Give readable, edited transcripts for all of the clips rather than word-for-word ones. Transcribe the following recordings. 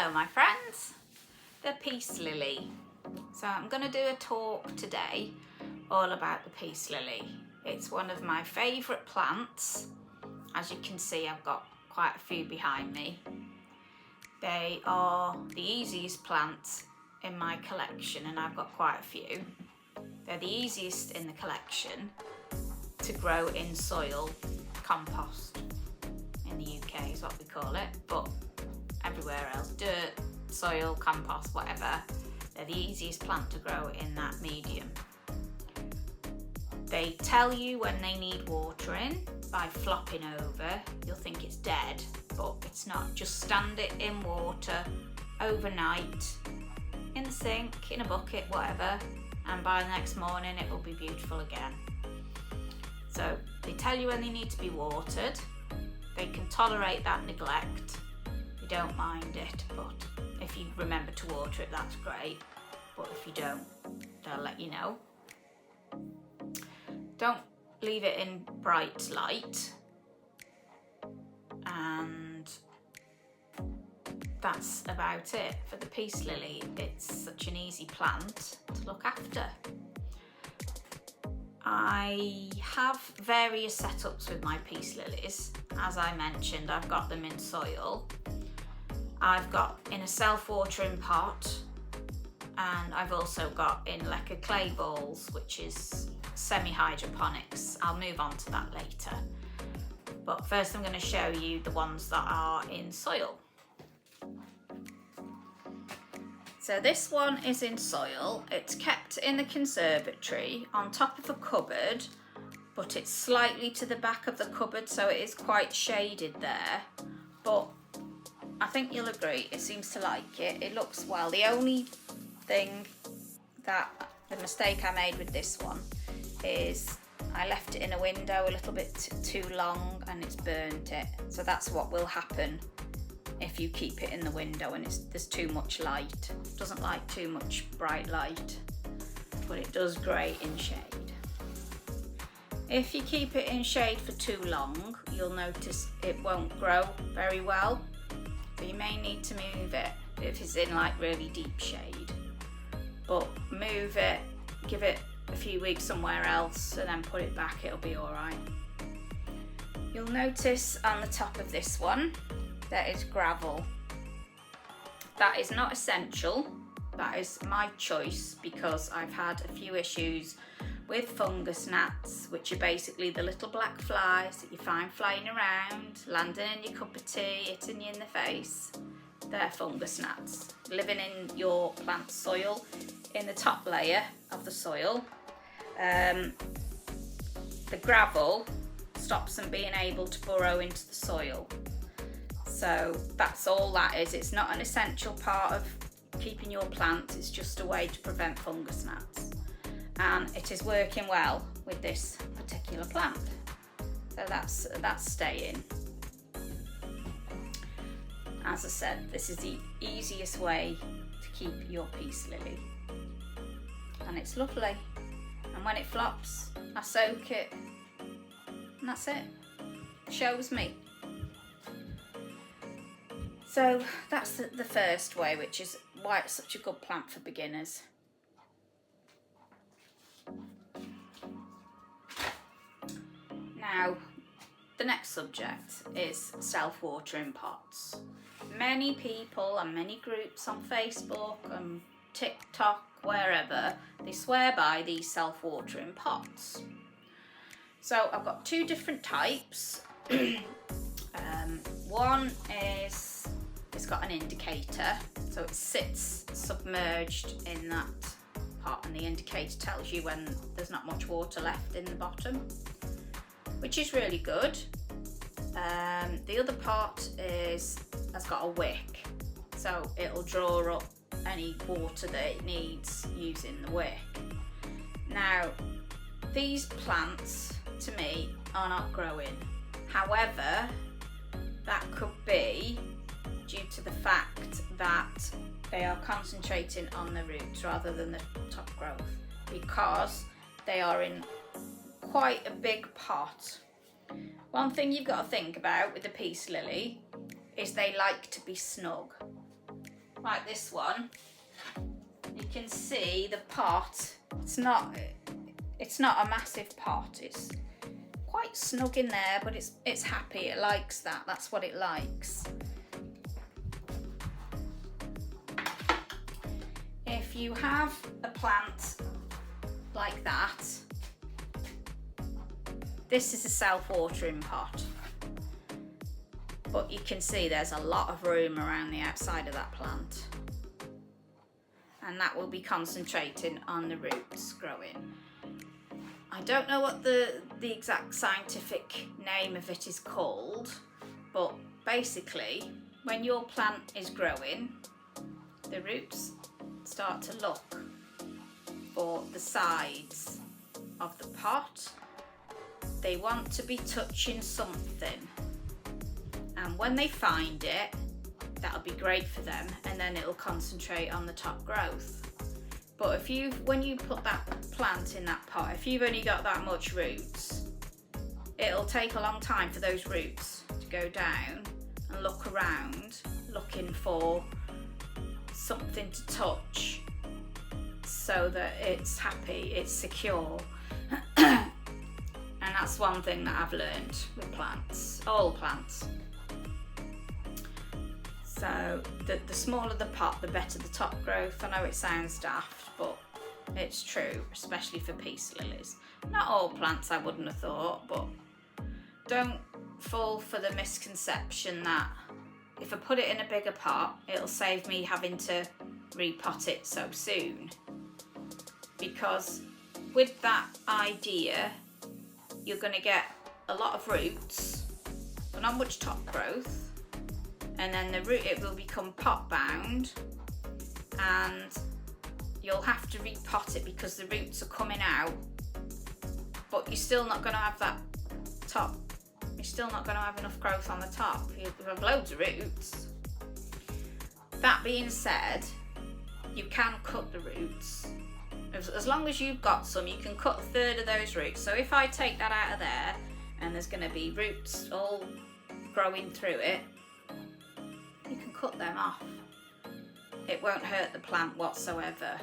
Hello my friends, the peace lily. So I'm going to do a talk today all about the peace lily. It's one of my favourite plants. As you can see, I've got quite a few behind me. They are the easiest plants in my collection, and I've got quite a few. They're the easiest in the collection to grow in soil, compost. In the UK is what we call it, but everywhere else, dirt, soil, compost, whatever, they're the easiest plant to grow in that medium. They tell you when they need watering by flopping over. You'll think it's dead, but it's not. Just stand it in water overnight, in the sink, in a bucket, whatever, and by the next morning it will be beautiful again. So they tell you when they need to be watered. They can tolerate that neglect. They don't mind it, but if you remember to water it, that's great. But if you don't, they'll let you know. Don't leave it in bright light. And that's about it for the peace lily. It's such an easy plant to look after. I have various setups with my peace lilies. As I mentioned, I've got them in soil. I've got in a self-watering pot, and I've also got in leca clay balls, which is semi-hydrophonics. I'll move on to that later. But first I'm going to show you the ones that are in soil. So this one is in soil. It's kept in the conservatory on top of a cupboard, but it's slightly to the back of the cupboard, so it is quite shaded there. But I think you'll agree, it seems to like it. It looks well. The only thing the mistake I made with this one is I left it in a window a little bit too long and it's burnt it. So that's what will happen if you keep it in the window and there's too much light. It doesn't like too much bright light, but it does great in shade. If you keep it in shade for too long, you'll notice it won't grow very well. So you may need to move it if it's in like really deep shade. But move it, give it a few weeks somewhere else, and then put it back, it'll be all right. You'll notice on the top of this one, there is gravel. That is not essential. That is my choice because I've had a few issues with fungus gnats, which are basically the little black flies that you find flying around, landing in your cup of tea, hitting you in the face. They're fungus gnats living in your plant soil, in the top layer of the soil. The gravel stops them being able to burrow into the soil. So that's all that is. It's not an essential part of keeping your plants, it's just a way to prevent fungus gnats. And it is working well with this particular plant. So that's staying. As I said, this is the easiest way to keep your peace lily. And it's lovely. And when it flops, I soak it, and that's it. Shows me. So that's the first way, which is why it's such a good plant for beginners. Now, the next subject is self-watering pots. Many people and many groups on Facebook and TikTok, wherever, they swear by these self-watering pots. So I've got two different types. One is, it's got an indicator, so it sits submerged in that pot, and the indicator tells you when there's not much water left in the bottom, which is really good. The other pot has got a wick, so it'll draw up any water that it needs using the wick. Now, these plants to me are not growing. However, that could be due to the fact that they are concentrating on the roots rather than the top growth, because they are in quite a big pot. One thing you've got to think about with the peace lily is they like to be snug. like this one, you can see the pot, it's not a massive pot, it's quite snug in there, but it's happy, it likes that, that's what it likes. If you have a plant like that, this is a self-watering pot, but you can see there's a lot of room around the outside of that plant, and that will be concentrating on the roots growing. I don't know what the exact scientific name of it is called, but basically when your plant is growing, the roots start to look for the sides of the pot. They want to be touching something, and when they find it, that'll be great for them, and then it'll concentrate on the top growth. But when you put that plant in that pot, if you've only got that much roots, it'll take a long time for those roots to go down and look around, looking for something to touch so that it's happy, it's secure. And that's one thing that I've learned with plants, all plants. So the smaller the pot, the better the top growth. I know it sounds daft, but it's true, especially for peace lilies. Not all plants, I wouldn't have thought, but don't fall for the misconception that if I put it in a bigger pot, it'll save me having to repot it so soon. Because with that idea, you're going to get a lot of roots, but not much top growth, and then it will become pot bound, and you'll have to repot it because the roots are coming out, but you're still not going to have that top, you're still not going to have enough growth on the top. You have loads of roots. That being said, you can cut the roots. As long as you've got some, you can cut a third of those roots. So if I take that out of there and there's going to be roots all growing through it, you can cut them off. It won't hurt the plant whatsoever.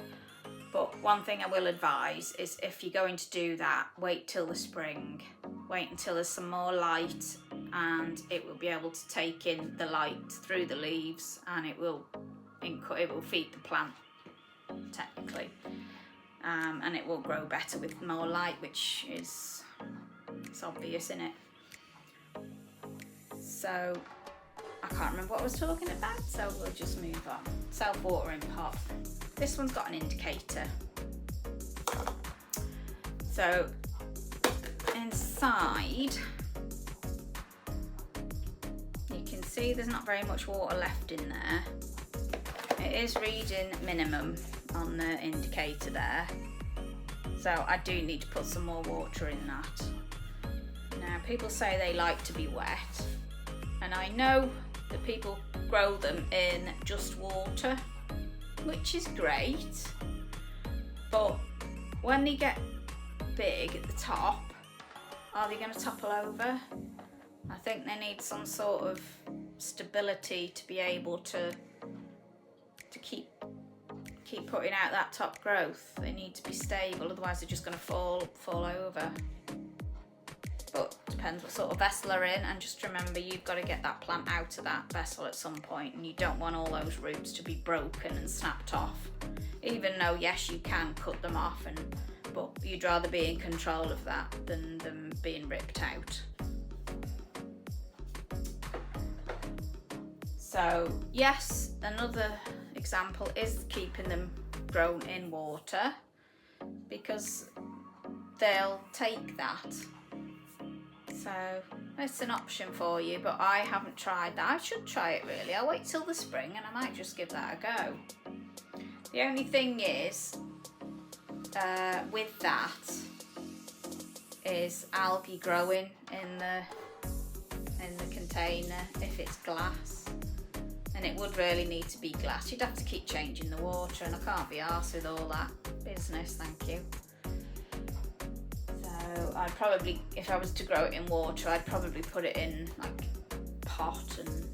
But one thing I will advise is if you're going to do that, wait till the spring. Wait until there's some more light, and it will be able to take in the light through the leaves, and it will feed the plant technically. And it will grow better with more light, which is, it's obvious, isn't it? So I can't remember what I was talking about, so we'll just move on. Self-watering pot. This one's got an indicator. So inside, you can see there's not very much water left in there. It is reading minimum on the indicator there, so I do need to put some more water in that. Now people say they like to be wet, and I know that people grow them in just water, which is great, but when they get big at the top, are they going to topple over? I think they need some sort of stability to be able to keep putting out that top growth. They need to be stable, otherwise they're just going to fall over. But depends what sort of vessel they're in, and just remember you've got to get that plant out of that vessel at some point, and you don't want all those roots to be broken and snapped off, even though yes, you can cut them off, but you'd rather be in control of that than them being ripped out. So yes, another example is keeping them grown in water, because they'll take that. So it's an option for you, but I haven't tried that. I should try it really. I'll wait till the spring and I might just give that a go. The only thing is with that is algae growing in the container if it's glass. And it would really need to be glass. You'd have to keep changing the water, and I can't be arsed with all that business, thank you. So I'd probably, if I was to grow it in water, I'd probably put it in like a pot and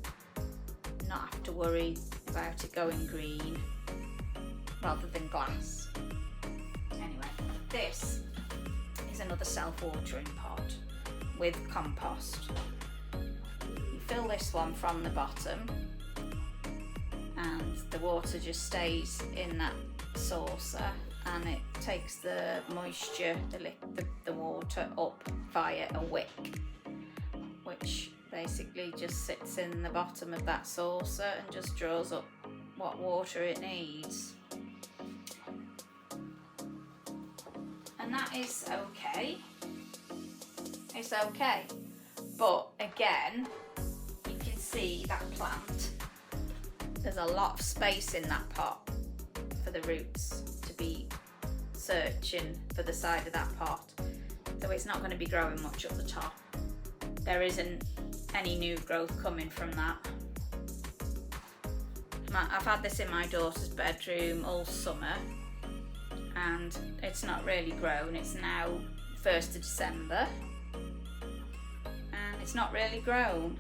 not have to worry about it going green rather than glass. Anyway, this is another self-watering pot with compost. You fill this one from the bottom and the water just stays in that saucer, and it takes the moisture, the water up via a wick, which basically just sits in the bottom of that saucer and just draws up what water it needs. And that is okay. It's okay. But again, you can see that plant. There's a lot of space in that pot for the roots to be searching for the side of that pot. So it's not going to be growing much up the top. There isn't any new growth coming from that. I've had this in my daughter's bedroom all summer and it's not really grown. It's now 1st of December and it's not really grown.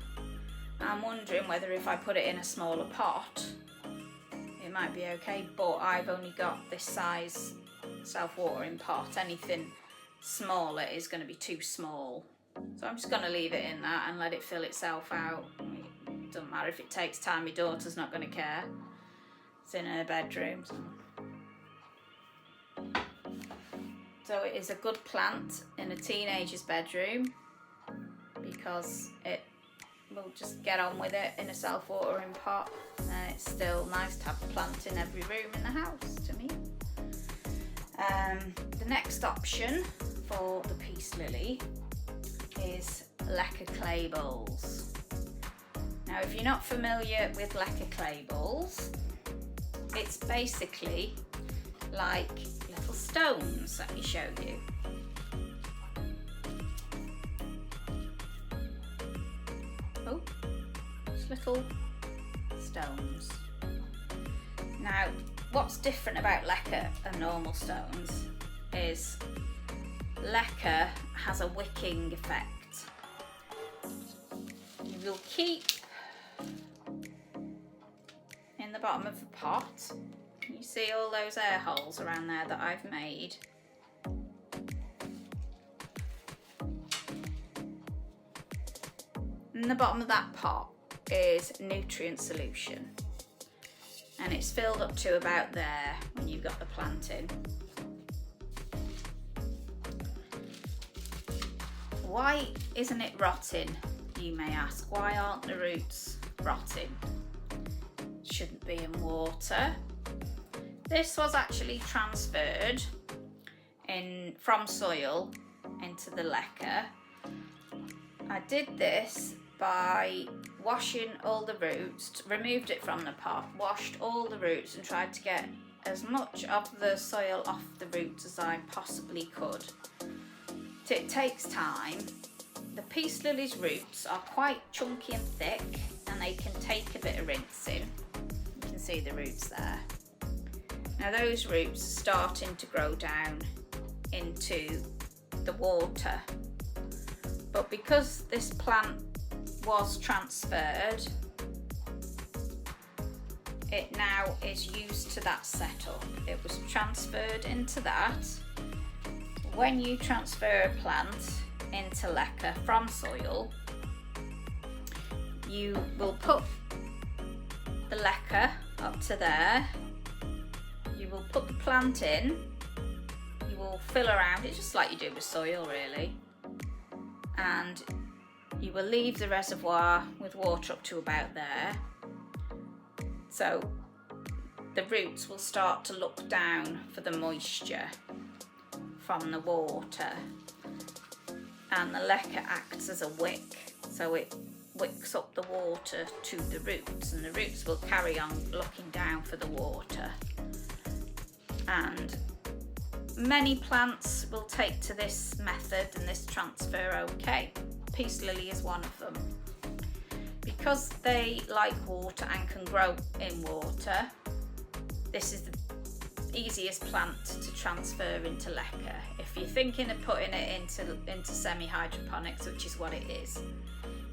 I'm wondering whether if I put it in a smaller pot it might be okay, but I've only got this size self-watering pot. Anything smaller is going to be too small, so I'm just going to leave it in that and let it fill itself out. It doesn't matter if it takes time, my daughter's not going to care. It's in her bedroom. So it is a good plant in a teenager's bedroom because it will just get on with it in a self-watering pot, and it's still nice to have a plant in every room in the house to me. The next option for the peace lily is leca clay bowls. Now if you're not familiar with leca clay bowls, it's basically like little stones. Let me show you. Oh, just little stones. Now, what's different about leca and normal stones is leca has a wicking effect. You will keep in the bottom of the pot. You see all those air holes around there that I've made. In the bottom of that pot is nutrient solution, and it's filled up to about there when you've got the plant in. Why isn't it rotting, you may ask? Why aren't the roots rotting? Shouldn't be in water. This was actually transferred from soil into the leca. I did this by washing all the roots, removed it from the pot, washed all the roots and tried to get as much of the soil off the roots as I possibly could. It takes time. The peace lily's roots are quite chunky and thick and they can take a bit of rinsing. You can see the roots there. Now those roots are starting to grow down into the water, but because this plant was transferred, it now is used to that setup. It was transferred into that. When you transfer a plant into leca from soil, you will put the leca up to there, you will put the plant in, you will fill around it just like you do with soil really, and you will leave the reservoir with water up to about there. So the roots will start to look down for the moisture from the water, and the leca acts as a wick, so it wicks up the water to the roots, and the roots will carry on looking down for the water. And many plants will take to this method and this transfer okay. Peace lily is one of them. Because they like water and can grow in water, this is the easiest plant to transfer into leca. If you're thinking of putting it into semi-hydroponics, which is what it is,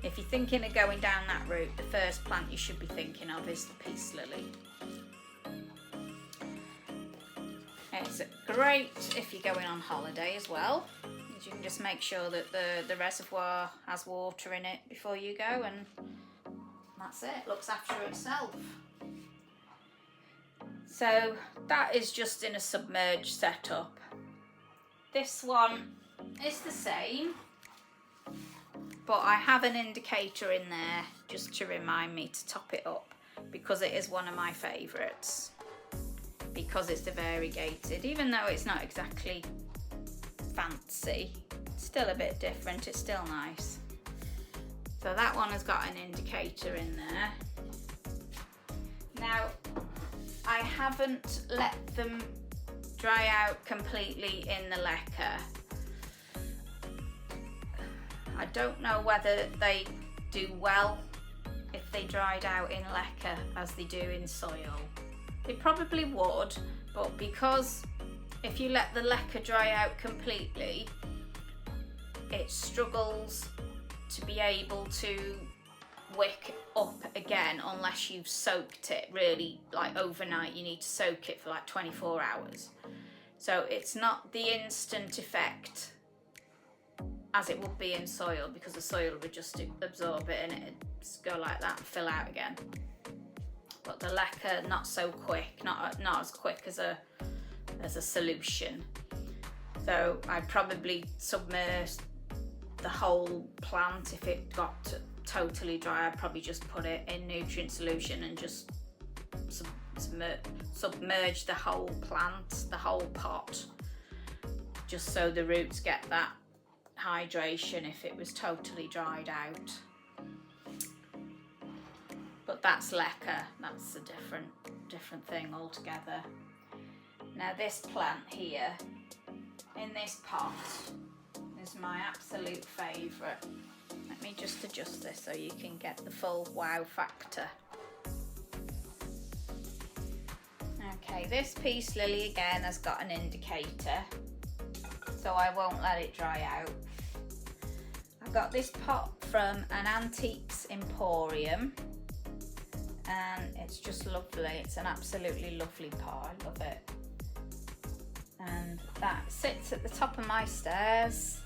If you're thinking of going down that route, the first plant you should be thinking of is the peace lily. It's great if you're going on holiday as well. You can just make sure that the reservoir has water in it before you go, and that's it, looks after itself. So that is just in a submerged setup. This one is the same, but I have an indicator in there just to remind me to top it up, because it is one of my favourites, because it's the variegated. Even though it's not exactly fancy, it's still a bit different, it's still nice. So that one has got an indicator in there. Now, I haven't let them dry out completely in the leca. I don't know whether they do well if they dried out in leca as they do in soil. They probably would, but because if you let the leca dry out completely, it struggles to be able to wick up again unless you've soaked it really, like overnight. You need to soak it for like 24 hours. So it's not the instant effect as it would be in soil, because the soil would just absorb it and it'd go like that and fill out again. But the leca, not so quick, not as quick as a solution. So I'd probably submerge the whole plant. If it got totally dry, I'd probably just put it in nutrient solution and just submerge the whole plant, the whole pot, just so the roots get that hydration if it was totally dried out. But that's leca, that's a different thing altogether. Now this plant here in this pot is my absolute favourite. Let me just adjust this so you can get the full wow factor. Okay, this peace lily again has got an indicator, so I won't let it dry out. I got this pot from an antiques emporium, and it's just lovely. It's an absolutely lovely pot, I love it. And that sits at the top of my stairs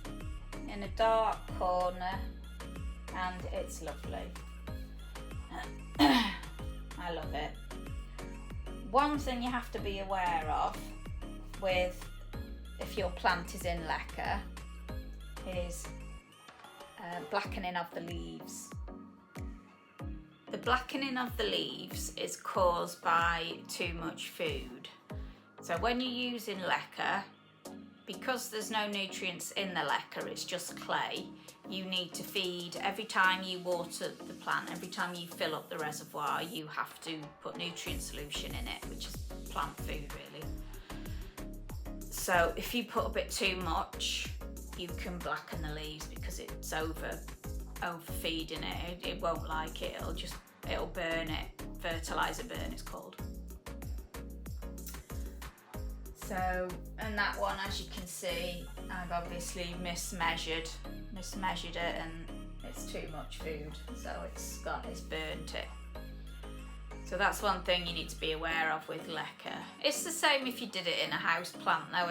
in a dark corner, and it's lovely. I love it. One thing you have to be aware of with, if your plant is in leca, is blackening of the leaves. The blackening of the leaves is caused by too much food. So when you're using leca, because there's no nutrients in the leca, it's just clay, you need to feed every time you water the plant, every time you fill up the reservoir, you have to put nutrient solution in it, which is plant food really. So if you put a bit too much, you can blacken the leaves because it's overfeeding it. It won't like it, it'll burn it. Fertilizer burn it's called. So, and that one, as you can see, I've obviously mismeasured it, and it's too much food, so it's burnt it. So that's one thing you need to be aware of with leca. It's the same if you did it in a house plant though.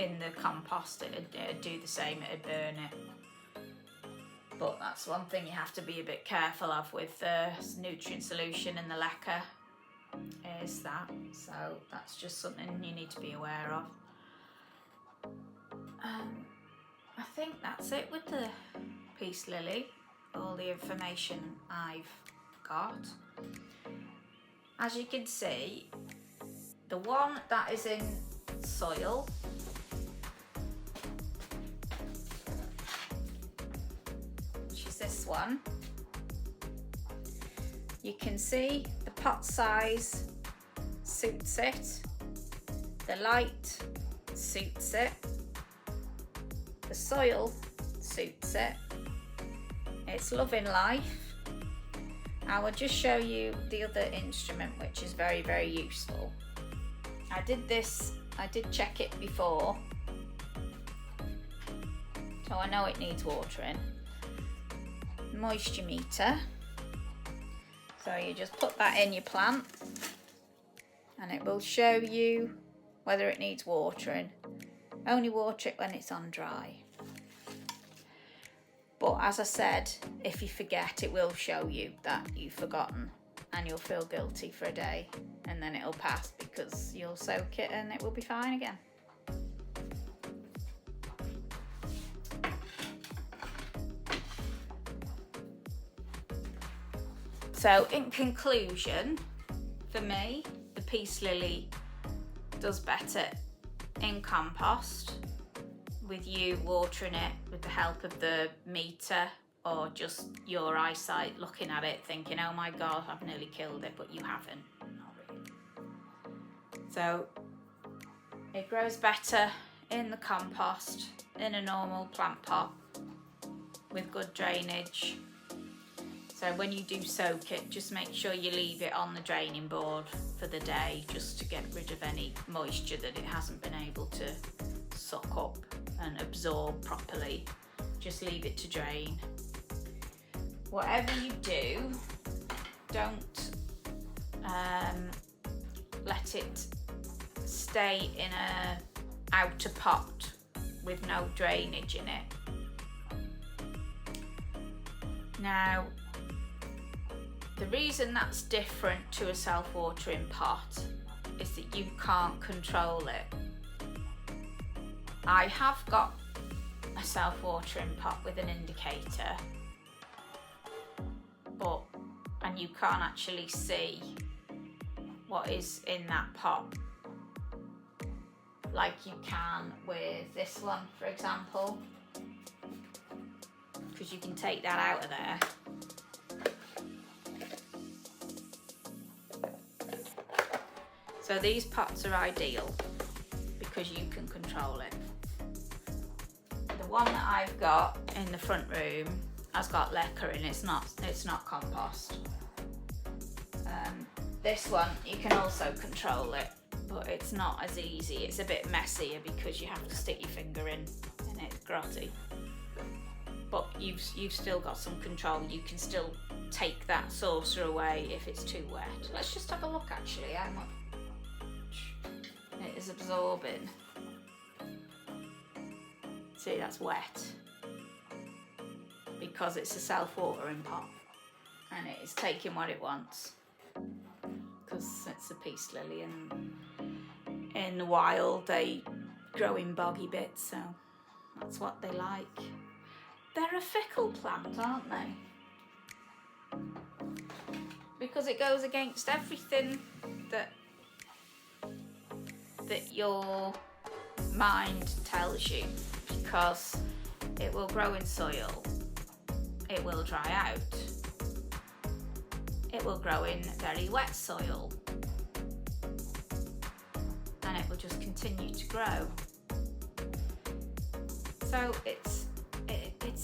In the compost it'd do the same, it'd burn it. But that's one thing you have to be a bit careful of with the nutrient solution in the leca, is that. So that's just something you need to be aware of. I think that's it with the peace lily, all the information I've got. As you can see, the one that is in soil, which is this one, you can see the pot size suits it, the light suits it, the soil suits it, it's loving life. I will just show you the other instrument, which is very, very useful. I did check it before, so I know it needs watering. moisture meter. So you just put that in your plant and it will show you whether it needs watering. Only water it when it's on dry. But as I said, if you forget, it will show you that you've forgotten and you'll feel guilty for a day, and then it'll pass because you'll soak it and it will be fine again. So in conclusion, for me, the peace lily does better in compost, with you watering it with the help of the meter or just your eyesight looking at it thinking, oh my God, I've nearly killed it, but you haven't. Not really. So it grows better in the compost, in a normal plant pot with good drainage. So when you do soak it, just make sure you leave it on the draining board for the day, just to get rid of any moisture that it hasn't been able to suck up and absorb properly. Just leave it to drain. Whatever you do, don't let it stay in a outer pot with no drainage in it. Now, the reason that's different to a self-watering pot is that you can't control it. I have got a self-watering pot with an indicator, and you can't actually see what is in that pot like you can with this one, for example, because you can take that out of there. So these pots are ideal because you can control it. The one that I've got in the front room has got leca in it. It's not compost. This one, you can also control it, but it's not as easy. It's a bit messier because you have to stick your finger in and it's grotty. But you've still got some control. You can still take that saucer away if it's too wet. Let's just have a look actually how much it is absorbing. See, that's wet because it's a self-watering pot and it is taking what it wants because it's a peace lily, and in the wild they grow in boggy bits, so that's what they like. They're a fickle plant, aren't they? Because it goes against everything that your mind tells you, because it will grow in soil, it will dry out, it will grow in very wet soil, and it will just continue to grow. So it's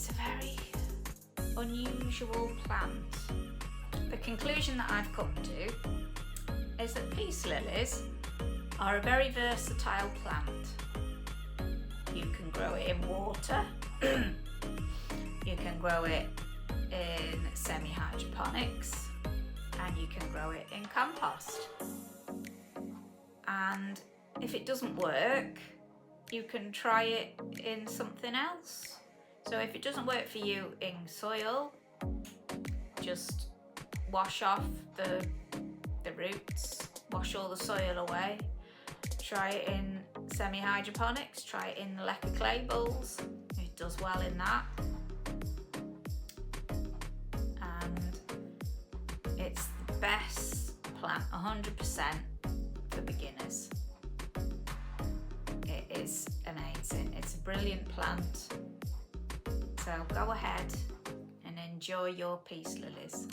a very unusual plant. The conclusion that I've come to is that peace lilies are a very versatile plant. You can grow it in water, you can grow it in semi-hydroponics, and you can grow it in compost. And if it doesn't work, you can try it in something else. So if it doesn't work for you in soil, just wash off the roots, wash all the soil away. Try it in semi-hydroponics, try it in the leca clay bowls. It does well in that. And it's the best plant, 100% for beginners. It is amazing. It's a brilliant plant. So go ahead and enjoy your peace lilies.